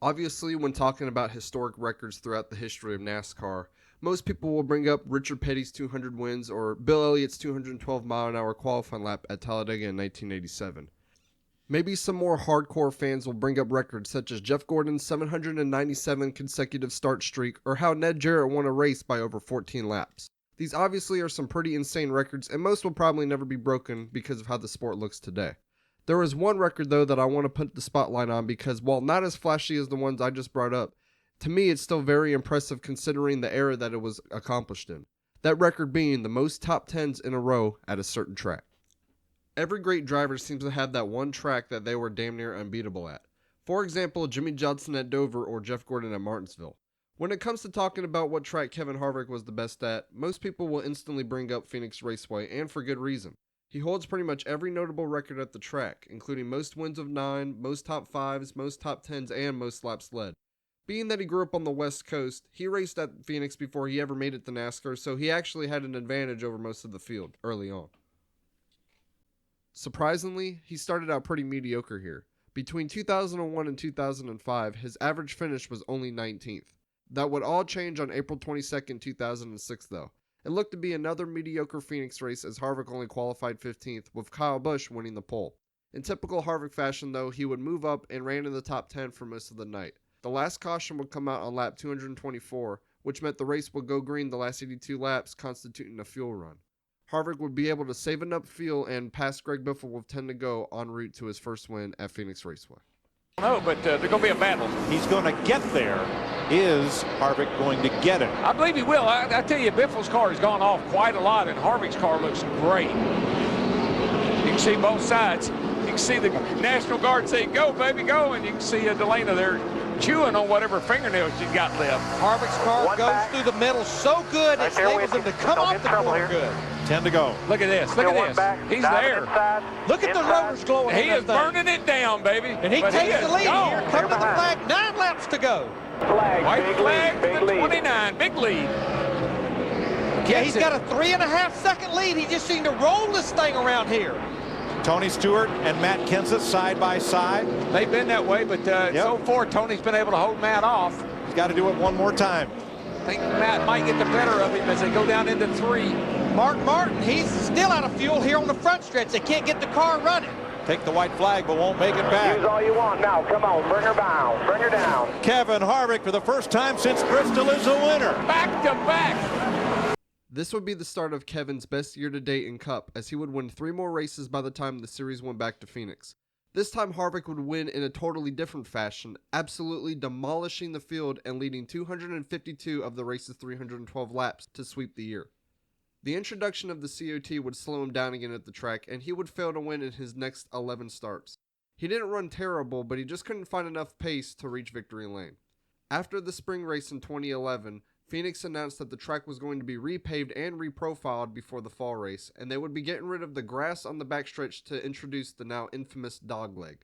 Obviously, when talking about historic records throughout the history of NASCAR, most people will bring up Richard Petty's 200 wins or Bill Elliott's 212-mile-an-hour qualifying lap at Talladega in 1987. Maybe some more hardcore fans will bring up records such as Jeff Gordon's 797 consecutive start streak or how Ned Jarrett won a race by over 14 laps. These obviously are some pretty insane records, and most will probably never be broken because of how the sport looks today. There is one record though that I want to put the spotlight on because while not as flashy as the ones I just brought up, to me it's still very impressive considering the era that it was accomplished in. That record being the most top 10s in a row at a certain track. Every great driver seems to have that one track that they were damn near unbeatable at. For example, Jimmy Johnson at Dover or Jeff Gordon at Martinsville. When it comes to talking about what track Kevin Harvick was the best at, most people will instantly bring up Phoenix Raceway, and for good reason. He holds pretty much every notable record at the track, including most wins of 9, most top 5s, most top 10s, and most laps led. Being that he grew up on the West Coast, he raced at Phoenix before he ever made it to NASCAR, so he actually had an advantage over most of the field early on. Surprisingly, he started out pretty mediocre here. Between 2001 and 2005, his average finish was only 19th. That would all change on April 22nd, 2006 though. It looked to be another mediocre Phoenix race as Harvick only qualified 15th, with Kyle Busch winning the pole. In typical Harvick fashion though, he would move up and ran in the top 10 for most of the night. The last caution would come out on lap 224, which meant the race would go green the last 82 laps, constituting a fuel run. Harvick would be able to save enough fuel and pass Greg Biffle with 10 to go en route to his first win at Phoenix Raceway. No, but they're going to be a battle. He's going to get there. Is Harvick going to get it? I believe he will. I tell you, Biffle's car has gone off quite a lot, and Harvick's car looks great. You can see both sides. You can see the National Guard say, "Go, baby, go," and you can see Delana there chewing on whatever fingernails she's got left. Harvick's car goes through the middle so good, it enables him to come off the floor good. 10 to go. Look at this. Look at this. He's there. Look at the rotors glowing. He is burning it down, baby. And he takes the lead here. Come to the flag. 9 laps to go. White flag for the 29. Big lead. Yeah, he's got a 3.5 second lead. He just seemed to roll this thing around here. Tony Stewart and Matt Kenseth side by side. They've been that way, but so far Tony's been able to hold Matt off. He's got to do it one more time. I think Matt might get the better of him as they go down into 3. Mark Martin, he's still out of fuel here on the front stretch. They can't get the car running. Take the white flag, but won't make it back. Use all you want now. Come on, bring her down. Bring her down. Kevin Harvick, for the first time since Bristol, is a winner. Back to back. This would be the start of Kevin's best year to date in Cup, as he would win 3 more races by the time the series went back to Phoenix. This time Harvick would win in a totally different fashion, absolutely demolishing the field and leading 252 of the race's 312 laps to sweep the year. The introduction of the COT would slow him down again at the track, and he would fail to win in his next 11 starts. He didn't run terrible, but he just couldn't find enough pace to reach victory lane. After the spring race in 2011, Phoenix announced that the track was going to be repaved and reprofiled before the fall race, and they would be getting rid of the grass on the backstretch to introduce the now infamous dogleg.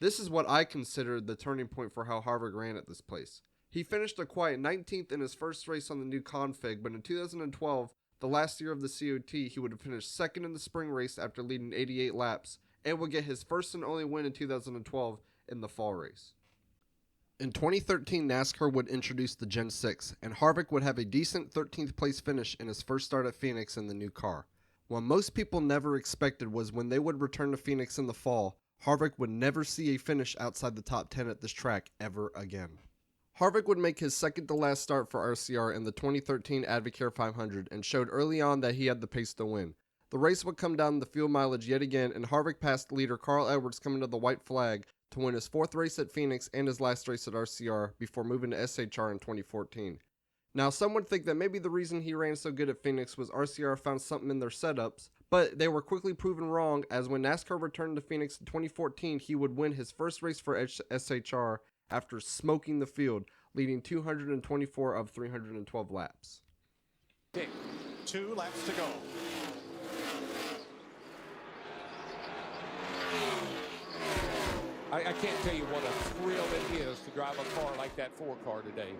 This is what I consider the turning point for how Harvick ran at this place. He finished a quiet 19th in his first race on the new config, but in 2012, the last year of the COT, he would have finished second in the spring race after leading 88 laps, and would get his first and only win in 2012 in the fall race. In 2013, NASCAR would introduce the Gen 6, and Harvick would have a decent 13th place finish in his first start at Phoenix in the new car. What most people never expected was when they would return to Phoenix in the fall, Harvick would never see a finish outside the top 10 at this track ever again. Harvick would make his second to last start for RCR in the 2013 Advocare 500 and showed early on that he had the pace to win. The race would come down to the fuel mileage yet again, and Harvick passed leader Carl Edwards coming to the white flag to win his 4th race at Phoenix and his last race at RCR before moving to SHR in 2014. Now, some would think that maybe the reason he ran so good at Phoenix was RCR found something in their setups, but they were quickly proven wrong, as when NASCAR returned to Phoenix in 2014, he would win his first race for SHR after smoking the field, leading 224 of 312 laps. Okay. 2 laps to go. I can't tell you what a thrill it is to drive a car like that 4 car today.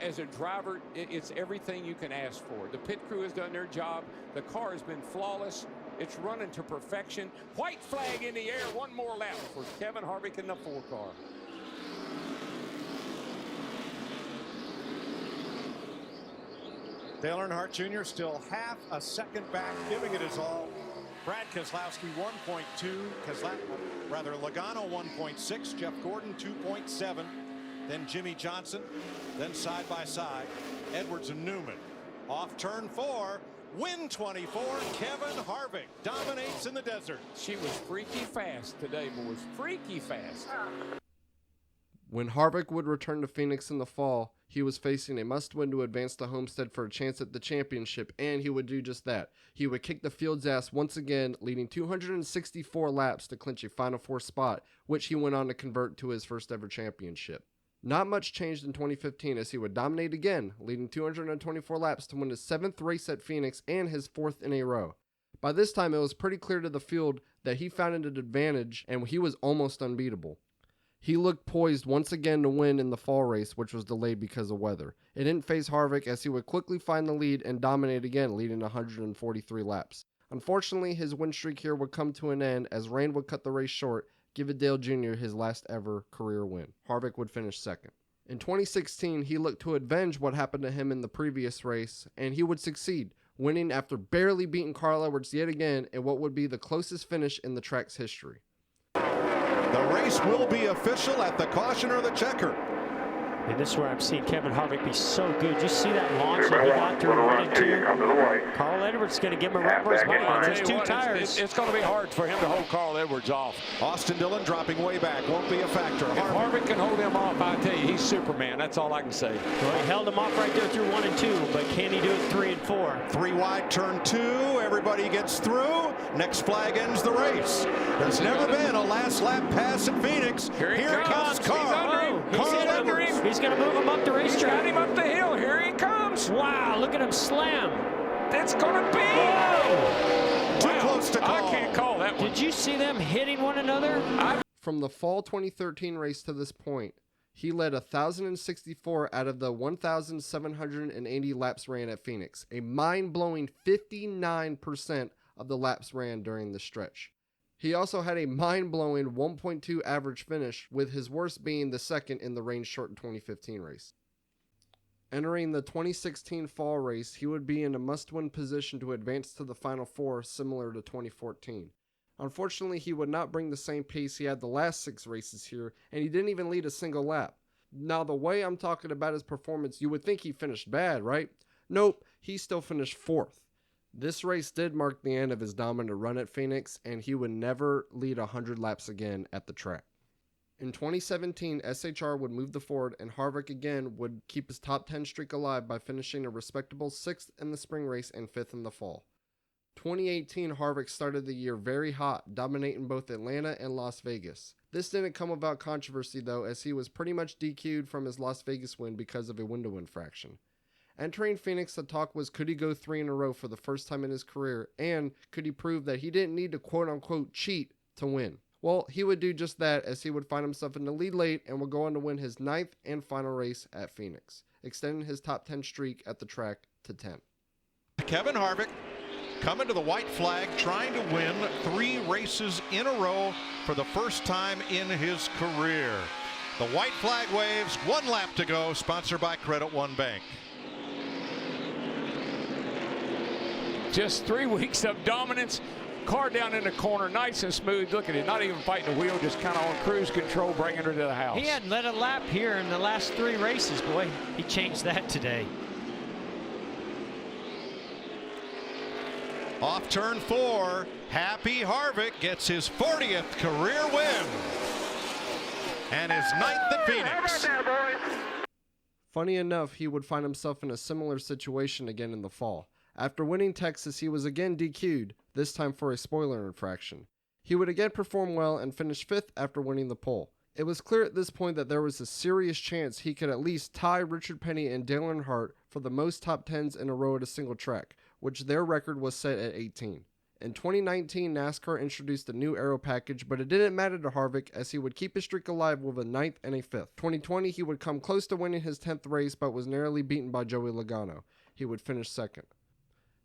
As a driver, it's everything you can ask for. The pit crew has done their job. The car has been flawless. It's running to perfection. White flag in the air. 1 more lap for Kevin Harvick in the 4 car. Dale Earnhardt Jr. still half a second back, giving it his all. Brad Keselowski 1.2, Logano 1.6, Jeff Gordon 2.7, then Jimmy Johnson, then side by side, Edwards and Newman. Off turn 4, win 24, Kevin Harvick dominates in the desert. She was freaky fast today, boys. Freaky fast. When Harvick would return to Phoenix in the fall, he was facing a must-win to advance to Homestead for a chance at the championship, and he would do just that. He would kick the field's ass once again, leading 264 laps to clinch a Final Four spot, which he went on to convert to his first ever championship. Not much changed in 2015 as he would dominate again, leading 224 laps to win his 7th race at Phoenix and his 4th in a row. By this time, it was pretty clear to the field that he found an advantage and he was almost unbeatable. He looked poised once again to win in the fall race, which was delayed because of weather. It didn't phase Harvick as he would quickly find the lead and dominate again, leading 143 laps. Unfortunately, his win streak here would come to an end as rain would cut the race short, giving Dale Jr. his last ever career win. Harvick would finish second. In 2016, he looked to avenge what happened to him in the previous race, and he would succeed, winning after barely beating Carl Edwards yet again in what would be the closest finish in the track's history. The race will be official at the caution or the checker. And this is where I'm seeing Kevin Harvick be so good. You see that launch that he got through 1 and 2. Carl Edwards is going to give him a run for his money on those 2 tires. It's going to be hard for him to hold Carl Edwards off. Austin Dillon dropping way back. Won't be a factor. If Harvick can hold him off, I tell you, he's Superman. That's all I can say. Well, he held him off right there through 1 and 2, but can he do it 3 and 4? 3 wide, turn 2. Everybody gets through. Next flag ends the race. There's never been a last lap pass at Phoenix. Here comes Carl. He's under him. He's going to move him up the racetrack. He's got him up the hill. Here he comes. Wow, look at him slam. That's going to be. Whoa. Too close to call. I can't call that one. Did you see them hitting one another? From the fall 2013 race to this point, he led 1,064 out of the 1,780 laps ran at Phoenix, a mind-blowing 59% of the laps ran during the stretch. He also had a mind-blowing 1.2 average finish, with his worst being the second in the rain-shortened 2015 race. Entering the 2016 fall race, he would be in a must-win position to advance to the Final Four, similar to 2014. Unfortunately, he would not bring the same pace he had the last 6 races here, and he didn't even lead a single lap. Now, the way I'm talking about his performance, you would think he finished bad, right? Nope, he still finished 4th. This race did mark the end of his dominant run at Phoenix, and he would never lead 100 laps again at the track. In 2017, SHR would move the Ford, and Harvick again would keep his top 10 streak alive by finishing a respectable 6th in the spring race and 5th in the fall. 2018, Harvick started the year very hot, dominating both Atlanta and Las Vegas. This didn't come without controversy though, as he was pretty much DQ'd from his Las Vegas win because of a window infraction. Entering Phoenix, the talk was, could he go 3 in a row for the first time in his career, and could he prove that he didn't need to quote-unquote cheat to win? Well, he would do just that, as he would find himself in the lead late and would go on to win his 9th and final race at Phoenix, extending his top 10 streak at the track to 10. Kevin Harvick coming to the white flag, trying to win 3 races in a row for the first time in his career. The white flag waves, 1 lap to go, sponsored by Credit One Bank. Just 3 weeks of dominance. Car down in the corner, nice and smooth. Look at it, not even fighting the wheel, just kind of on cruise control, bringing her to the house. He hadn't led a lap here in the last 3 races, boy. He changed that today. Off turn 4, Happy Harvick gets his 40th career win and his 9th at Phoenix. Funny enough, he would find himself in a similar situation again in the fall. After winning Texas, he was again DQ'd, this time for a spoiler infraction. He would again perform well and finish 5th after winning the pole. It was clear at this point that there was a serious chance he could at least tie Richard Petty and Dale Earnhardt for the most top 10s in a row at a single track, which their record was set at 18. In 2019, NASCAR introduced a new aero package, but it didn't matter to Harvick as he would keep his streak alive with a 9th and a 5th. 2020, he would come close to winning his 10th race, but was narrowly beaten by Joey Logano. He would finish 2nd.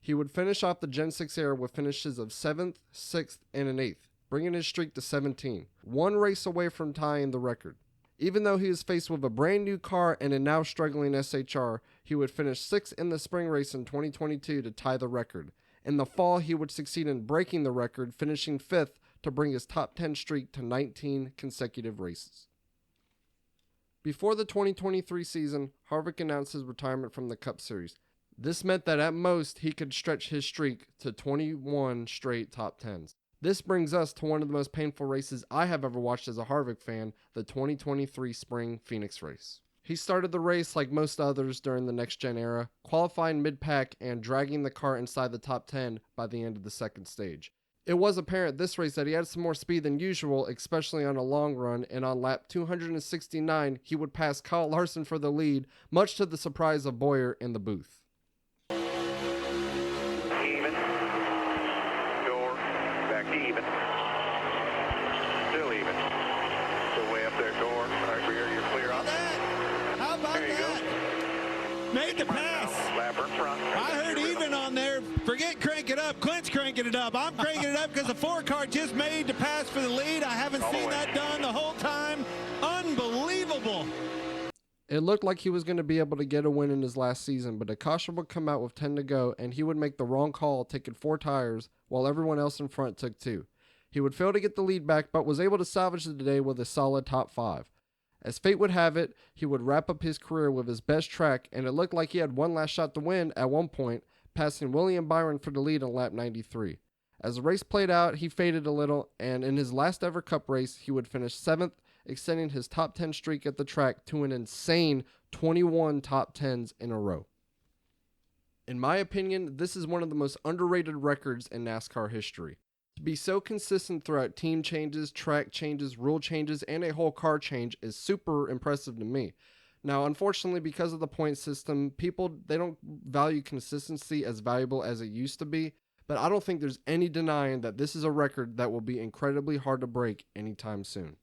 He would finish off the Gen 6 era with finishes of 7th, 6th, and an 8th, bringing his streak to 17, 1 race away from tying the record. Even though he was faced with a brand new car and a now struggling SHR, he would finish 6th in the spring race in 2022 to tie the record. In the fall, he would succeed in breaking the record, finishing 5th to bring his top 10 streak to 19 consecutive races. Before the 2023 season, Harvick announced his retirement from the Cup Series. This meant that at most he could stretch his streak to 21 straight top 10s. This brings us to one of the most painful races I have ever watched as a Harvick fan, the 2023 Spring Phoenix race. He started the race like most others during the next-gen era, qualifying mid-pack and dragging the car inside the top 10 by the end of the second stage. It was apparent this race that he had some more speed than usual, especially on a long run, and on lap 269, he would pass Kyle Larson for the lead, much to the surprise of Boyer in the booth. Even. Door. Back to even. Still even. Still way up there, door. All right, rear, you're clear on that. How about There you that? Made the pass. Lapper in front. I heard even on there. Forget crank it up. Clint's cranking it up. I'm cranking it up because the 4-car just made the pass for the lead. I haven't seen that done the whole time. Unbelievable. It looked like he was going to be able to get a win in his last season, but a caution would come out with 10 to go, and he would make the wrong call, taking 4 tires, while everyone else in front took 2. He would fail to get the lead back, but was able to salvage the day with a solid top 5. As fate would have it, he would wrap up his career with his best track, and it looked like he had one last shot to win at one point, passing William Byron for the lead on lap 93. As the race played out, he faded a little, and in his last ever Cup race, he would finish 7th, extending his top 10 streak at the track to an insane 21 top 10s in a row. In my opinion, this is one of the most underrated records in NASCAR history. To be so consistent throughout team changes, track changes, rule changes, and a whole car change is super impressive to me. Now, unfortunately, because of the point system, they don't value consistency as valuable as it used to be, but I don't think there's any denying that this is a record that will be incredibly hard to break anytime soon.